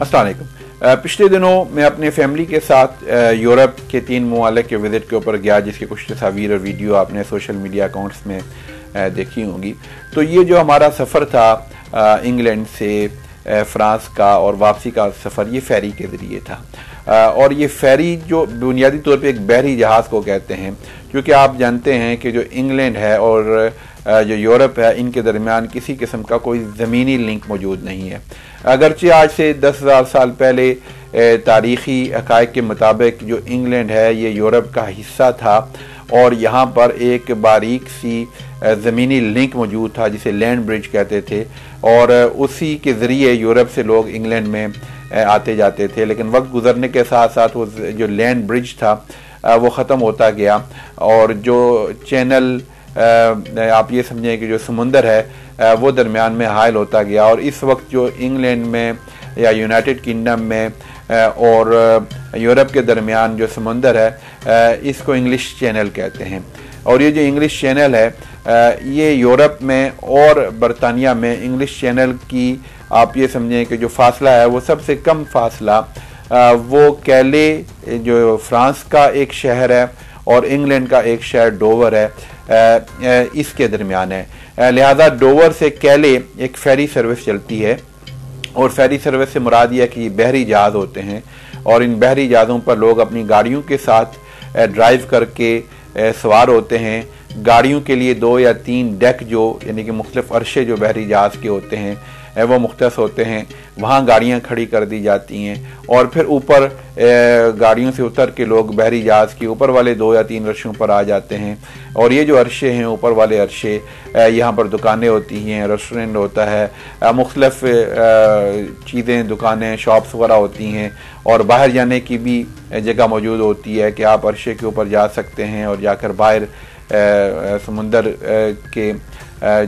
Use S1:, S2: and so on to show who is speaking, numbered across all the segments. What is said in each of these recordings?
S1: अस्सलाम वालेकुम। पिछले दिनों मैं अपने फैमिली के साथ यूरोप के 3 ममालिक के विज़िट के ऊपर गया, जिसकी कुछ तस्वीर और वीडियो आपने सोशल मीडिया अकाउंट्स में देखी होंगी। तो ये जो हमारा सफ़र था इंग्लैंड से फ़्रांस का और वापसी का सफ़र, ये फ़ेरी के ज़रिए था। और ये फ़ेरी जो बुनियादी तौर पे एक बहरी जहाज़ को कहते हैं, क्योंकि आप जानते हैं कि जो इंग्लैंड है और जो यूरोप है, इनके दरमियान किसी किस्म का कोई ज़मीनी लिंक मौजूद नहीं है। अगरचे आज से 10,000 साल पहले तारीख़ी हक़ाइक़ के मुताबिक जो इंग्लैंड है ये यूरोप का हिस्सा था और यहाँ पर एक बारीक सी ज़मीनी लिंक मौजूद था जिसे लैंड ब्रिज कहते थे, और उसी के ज़रिए यूरोप से लोग इंग्लैंड में आते जाते थे। लेकिन वक्त गुजरने के साथ साथ वो जो लैंड ब्रिज था वो ख़त्म होता गया और जो चैनल आप ये समझें कि जो समुंदर है वो दरमियान में हायल होता गया। और इस वक्त जो इंग्लैंड में या यूनाइटेड किंगडम में और यूरोप के दरमियान जो समुंदर है इसको इंग्लिश चैनल कहते हैं। और ये जो इंग्लिश चैनल है ये यूरोप में और बरतानिया में इंग्लिश चैनल की आप ये समझें कि जो फासला है वो सबसे कम फासला वो कैले जो फ्रांस का एक शहर है और इंग्लैंड का एक शहर डोवर है, इसके दरमियान है। लिहाजा डोवर से कैले एक फेरी सर्विस चलती है और फेरी सर्विस से मुराद यह है कि बहरी जहाज़ होते हैं और इन बहरी जहाज़ों पर लोग अपनी गाड़ियों के साथ ड्राइव करके सवार होते हैं। गाड़ियों के लिए 2 या 3 डेक जो यानी कि मुख्तलिफ अरशे जो बहरी जहाज़ के होते हैं वो मुख्तस होते हैं, वहाँ गाड़ियाँ खड़ी कर दी जाती हैं और फिर ऊपर गाड़ियों से उतर के लोग बहरी जहाज़ के ऊपर वाले 2 या 3 अरशों पर आ जाते हैं। और ये जो अरशे हैं, ऊपर वाले अरशे, यहाँ पर दुकानें होती हैं, रेस्टोरेंट होता है, मुख्तलिफ चीज़ें, दुकानें, शॉप्स वगैरह होती हैं और बाहर जाने की भी जगह मौजूद होती है कि आप अरशे के ऊपर जा सकते हैं और जाकर बाहर समुंदर के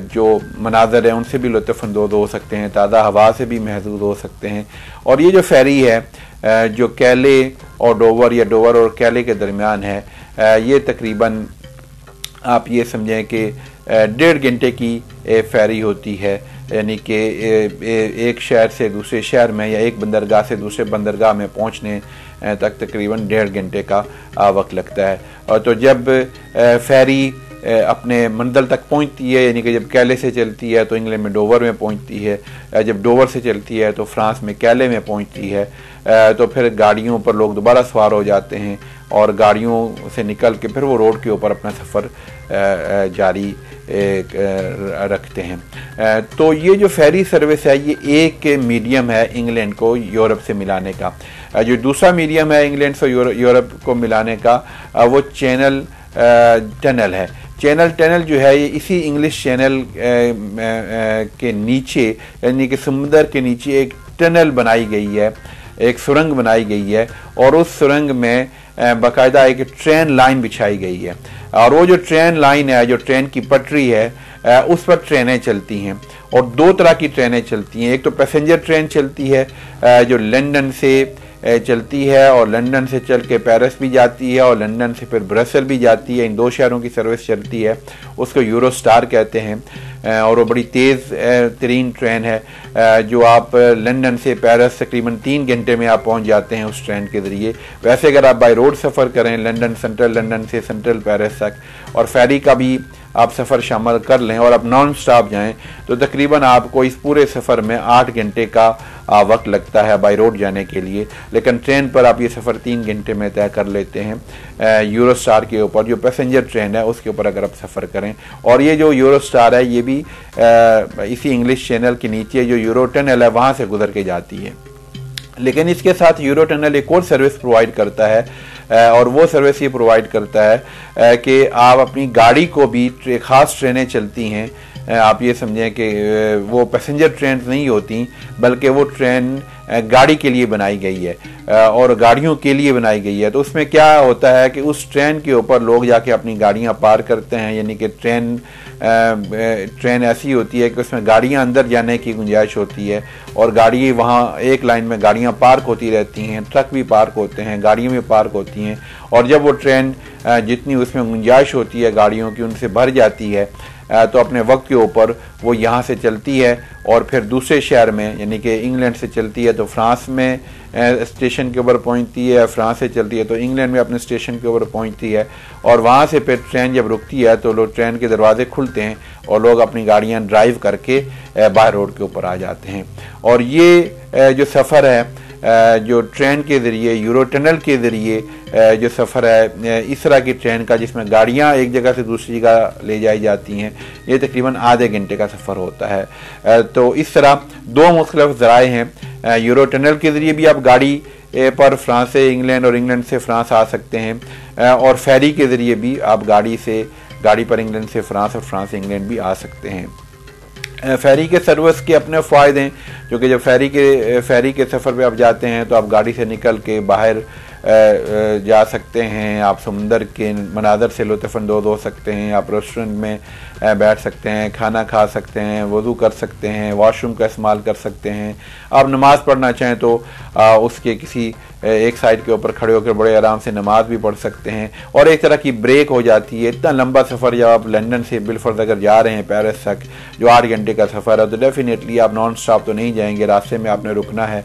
S1: जो मनाज़र हैं उनसे भी लुत्फ़अंदोज़ हो सकते हैं, ताज़ा हवा से भी महसूस हो सकते हैं। और ये जो फेरी है जो कैले और डोवर या डोवर और कैले के दरमियान है, ये तकरीबन आप ये समझें कि 1.5 घंटे की फेरी होती है, यानी कि एक शहर से दूसरे शहर में या एक बंदरगाह से दूसरे बंदरगाह में पहुंचने तक तकरीबन 1.5 घंटे का वक्त लगता है। और तो जब फेरी अपने मंजिल तक पहुंचती है, यानी कि जब कैले से चलती है तो इंग्लैंड में डोवर में पहुंचती है, जब डोवर से चलती है तो फ्रांस में कैले में पहुंचती है, तो फिर गाड़ियों पर लोग दोबारा सवार हो जाते हैं और गाड़ियों से निकल के फिर वो रोड के ऊपर अपना सफ़र जारी रखते हैं। तो ये जो फेरी सर्विस है ये एक मीडियम है इंग्लैंड को यूरोप से मिलाने का। जो दूसरा मीडियम है इंग्लैंड से यूरोप को मिलाने का वो चैनल टनल है। चैनल टनल जो है ये इसी इंग्लिश चैनल के नीचे, यानी कि समुंदर के नीचे एक टनल बनाई गई है, एक सुरंग बनाई गई है और उस सुरंग में बाकायदा एक ट्रेन लाइन बिछाई गई है। और वो जो ट्रेन लाइन है, जो ट्रेन की पटरी है, उस पर ट्रेनें चलती हैं और 2 तरह की ट्रेनें चलती हैं। एक तो पैसेंजर ट्रेन चलती है जो लंदन से चलती है और लंदन से चल के पेरिस भी जाती है और लंदन से फिर ब्रसल भी जाती है। इन 2 शहरों की सर्विस चलती है, उसको यूरो स्टार कहते हैं और वो बड़ी तेज़ तरीन ट्रेन है जो आप लंदन से पेरिस तकरीबन 3 घंटे में आप पहुंच जाते हैं उस ट्रेन के ज़रिए। वैसे अगर आप बाय रोड सफ़र करें लंदन सेंट्रल, लंदन से सेंट्रल पेरिस तक, और फेरी का भी आप सफ़र शामिल कर लें और आप नॉन स्टॉप जाएं तो तकरीबन आपको इस पूरे सफ़र में 8 घंटे का वक्त लगता है बाय रोड जाने के लिए। लेकिन ट्रेन पर आप ये सफ़र 3 घंटे में तय कर लेते हैं यूरो स्टार के ऊपर, जो पैसेंजर ट्रेन है उसके ऊपर अगर आप सफ़र करें। और ये जो यूरो स्टार है ये भी इसी इंग्लिश चैनल के नीचे जो यूरो टनल है वहाँ से गुजर के जाती है। लेकिन इसके साथ यूरो टनल एक और सर्विस प्रोवाइड करता है और वो सर्विस ये प्रोवाइड करता है कि आप अपनी गाड़ी को भी ख़ास ट्रेनें चलती हैं, आप ये समझें कि वो पैसेंजर ट्रेन नहीं होती बल्कि वो ट्रेन गाड़ी के लिए बनाई गई है और गाड़ियों के लिए बनाई गई है। तो उसमें क्या होता है कि उस ट्रेन के ऊपर लोग जाके अपनी गाड़ियां पार करते हैं, यानी कि ट्रेन ऐसी होती है कि उसमें गाड़ियां अंदर जाने की गुंजाइश होती है और गाड़ी वहाँ एक लाइन में गाड़ियां पार्क होती रहती हैं, ट्रक भी पार्क होते हैं, गाड़ियाँ भी पार्क होती हैं। और जब वो ट्रेन जितनी उसमें गुंजाइश होती है गाड़ियों की उनसे भर जाती है तो अपने वक्त के ऊपर वो यहाँ से चलती है और फिर दूसरे शहर में, यानी कि इंग्लैंड से चलती है तो फ्रांस में स्टेशन के ऊपर पहुँचती है, फ्रांस से चलती है तो इंग्लैंड में अपने स्टेशन के ऊपर पहुँचती है, और वहाँ से फिर ट्रेन जब रुकती है तो लोग, ट्रेन के दरवाजे खुलते हैं और लोग अपनी गाड़ियाँ ड्राइव करके बाहर रोड के ऊपर आ जाते हैं। और ये जो सफ़र है जो ट्रेन के ज़रिए, यूरो टनल के ज़रिए जो सफ़र है इस तरह की ट्रेन का, जिसमें गाड़ियाँ एक जगह से दूसरी जगह ले जाई जाती हैं, ये तकरीबन आधे घंटे का सफ़र होता है। तो इस तरह दो मुख्तलिफ ज़राए हैं। यूरो टनल के ज़रिए भी आप गाड़ी पर फ्रांस से इंग्लैंड और इंग्लैंड से फ्रांस आ सकते हैं, और फेरी के ज़रिए भी आप गाड़ी पर इंग्लैंड से फ्रांस और फ्रांस से इंग्लैंड भी आ सकते हैं। फेरी के सर्विस के अपने फ़ायदे हैं, क्योंकि जब फेरी के सफ़र पे आप जाते हैं तो आप गाड़ी से निकल के बाहर जा सकते हैं, आप समुंदर के मनाज़र से लुत्फ़अंदोज़ हो सकते हैं, आप रेस्टोरेंट में बैठ सकते हैं, खाना खा सकते हैं, वज़ू कर सकते हैं, वॉशरूम का इस्तेमाल कर सकते हैं। आप नमाज़ पढ़ना चाहें तो उसके किसी एक साइड के ऊपर खड़े होकर बड़े आराम से नमाज भी पढ़ सकते हैं, और एक तरह की ब्रेक हो जाती है। इतना लंबा सफ़र जब आप लंदन से बिलफर्ज अगर जा रहे हैं पेरिस तक, जो 8 घंटे का सफ़र है, तो डेफिनेटली आप नॉन स्टॉप तो नहीं जाएंगे, रास्ते में आपने रुकना है।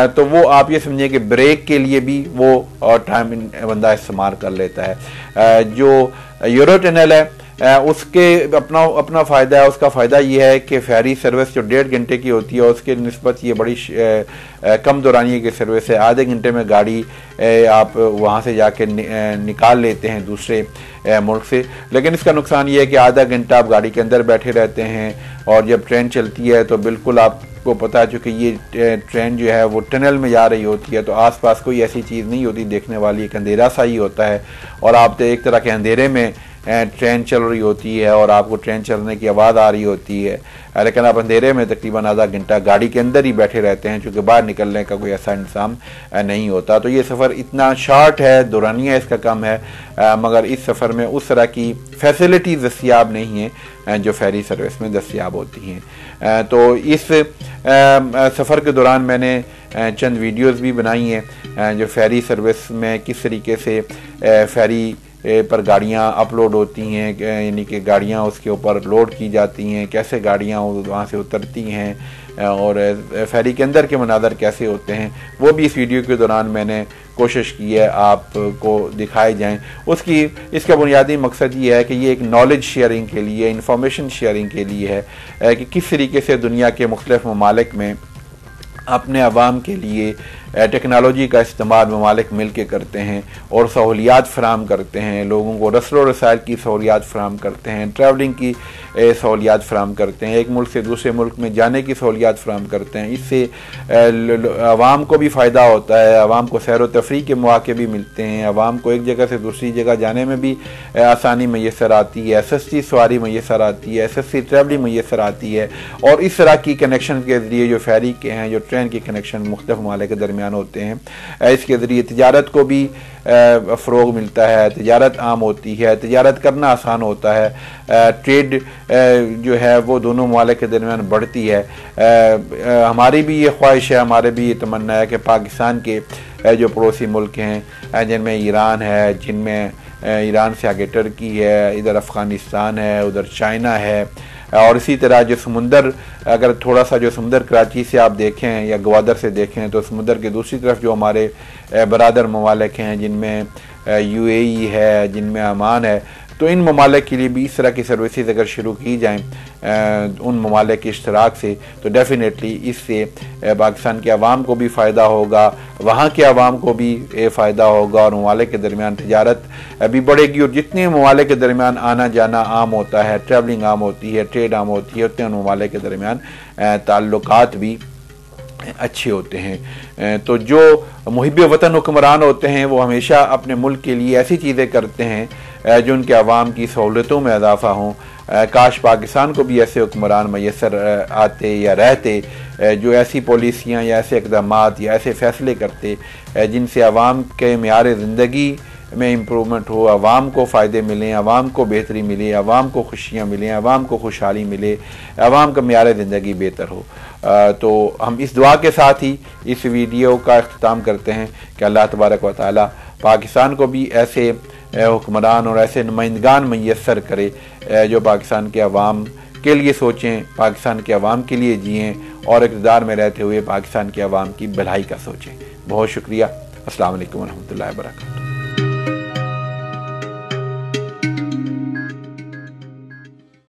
S1: तो वो आप ये समझिए कि ब्रेक के लिए भी वो टाइम बंदा इस्तेमाल कर लेता है। जो यूरो टनल है उसके अपना फ़ायदा है। उसका फ़ायदा ये है कि फेरी सर्विस जो 1.5 घंटे की होती है उसके निस्बत ये बड़ी कम दौरानिए की सर्विस है। आधे घंटे में गाड़ी आप वहाँ से जाके निकाल लेते हैं दूसरे मुल्क से। लेकिन इसका नुकसान ये है कि आधा घंटा आप गाड़ी के अंदर बैठे रहते हैं, और जब ट्रेन चलती है तो बिल्कुल आपको पता है, चूँकि ये ट्रेन जो है वो टनल में जा रही होती है, तो आसपास कोई ऐसी चीज़ नहीं होती देखने वाली, एक अंधेरा सा ही होता है, और आप तो एक तरह के अंधेरे में ट्रेन चल रही होती है और आपको ट्रेन चलने की आवाज़ आ रही होती है, लेकिन आप अंधेरे में तकरीबन आधा घंटा गाड़ी के अंदर ही बैठे रहते हैं, क्योंकि बाहर निकलने का कोई ऐसा इंतज़ाम नहीं होता। तो ये सफ़र इतना शॉर्ट है, दौरानिया इसका कम है, मगर इस सफ़र में उस तरह की फैसिलिटीज़ दस्तियाब नहीं हैं जो फेरी सर्विस में दस्तियाब होती हैं। तो इस सफ़र के दौरान मैंने चंद वीडियोज़ भी बनाई हैं जो फेरी सर्विस में किस तरीके से फेरी पर गाड़ियाँ अपलोड होती हैं, यानी कि गाड़ियाँ उसके ऊपर लोड की जाती हैं, कैसे गाड़ियाँ वहाँ से उतरती हैं और फेरी के अंदर के मनाज़र कैसे होते हैं, वो भी इस वीडियो के दौरान मैंने कोशिश की है आपको दिखाए जाएं। इसका बुनियादी मकसद ये है कि ये एक नॉलेज शेयरिंग के लिए, इंफॉर्मेशन शेयरिंग के लिए है कि किस तरीके से दुनिया के मुख्तलिफ ममालिक में अपने अवाम के लिए टेक्नोलॉजी का इस्तेमाल ममालिक मिल के करते हैं और सहूलियात फ़राम करते हैं, लोगों को रस्ल रसायल की सहूलियात फ़राम करते हैं, ट्रैवलिंग की सहूलियात फ़राम करते हैं, एक मुल्क से दूसरे मुल्क में जाने की सहूलियात फ़राम करते हैं। इससे आवाम को भी फ़ायदा होता है, आवाम को सैर व तफरीह के मौके भी मिलते हैं, आवाम को एक जगह से दूसरी जगह जाने में भी आसानी मैसर आती है, सस्ती सवारी मैसर आती है, सस्ती ट्रैवलिंग मैसर आती है। और इस तरह की कनेक्शन के ज़रिए जो फेरी के हैं, जो ट्रेन के कनेक्शन मुख्तलिफ ममालिक के दरमियान होते हैं, इसके ज़रिए तिजारत को भी फ़रोग़ मिलता है, तिजारत आम होती है, तिजारत करना आसान होता है, ट्रेड जो है वो दोनों ममालिक के दरमियान बढ़ती है। हमारी भी ये ख्वाहिश है, हमारे भी ये तमन्ना है कि पाकिस्तान के जो पड़ोसी मुल्क हैं, जिनमें ईरान है, जिनमें ईरान से आगे टर्की है, इधर अफ़गानिस्तान है, उधर चाइना है, और इसी तरह जो समुंदर, अगर थोड़ा सा जो समुंदर कराची से आप देखें या गवादर से देखें तो समुंदर के दूसरी तरफ जो हमारे बरादर ममालिक हैं, जिनमें UAE है, जिनमें अमान है, तो इन ममालिक के लिए भी इस तरह की सर्विसेज अगर शुरू की जाएँ उन ममालिक के इश्तराक से, तो डेफिनेटली इससे पाकिस्तान के अवाम को भी फ़ायदा होगा, वहाँ के अवाम को भी फ़ायदा होगा, और ममालिक के दरमियान तिजारत भी बढ़ेगी। और जितने ममालिक के दरमियान आना जाना आम होता है, ट्रैवलिंग आम होती है, ट्रेड आम होती है, उतने ममालिक के दरमियान ताल्लुकात भी अच्छे होते हैं। तो जो मुहिब वतन हुक्मरान होते हैं वो हमेशा अपने मुल्क के लिए ऐसी चीज़ें करते हैं जो उनके अवाम की सहूलतों में इजाफ़ा हों। काश पाकिस्तान को भी ऐसे हुक्मरान मैसर आते या रहते जो ऐसी पॉलिसियाँ या ऐसे इक़दामात या ऐसे फ़ैसले करते जिनसे अवाम के मेयार ज़िंदगी में इम्प्रूवमेंट हो, अवाम को फ़ायदे मिलें, अवाम को बेहतरी मिले, अवाम को खुशियाँ मिलें, अवाम को खुशहाली मिले, अवाम का मेयार ज़िंदगी बेहतर हो। तो हम इस दुआ के साथ ही इस वीडियो का इख्तिताम करते हैं कि अल्लाह तबारक व तआला पाकिस्तान को भी ऐसे हुक्मरान और ऐसे नुमाइंदगान मैसर करे जो पाकिस्तान के अवाम के लिए सोचें, पाकिस्तान के अवाम के लिए जिएँ और इक़्तिदार में रहते हुए पाकिस्तान के अवाम की भलाई का सोचें। बहुत शुक्रिया। अस्सलाम वालेकुम व रहमतुल्लाहि व बरकातहू।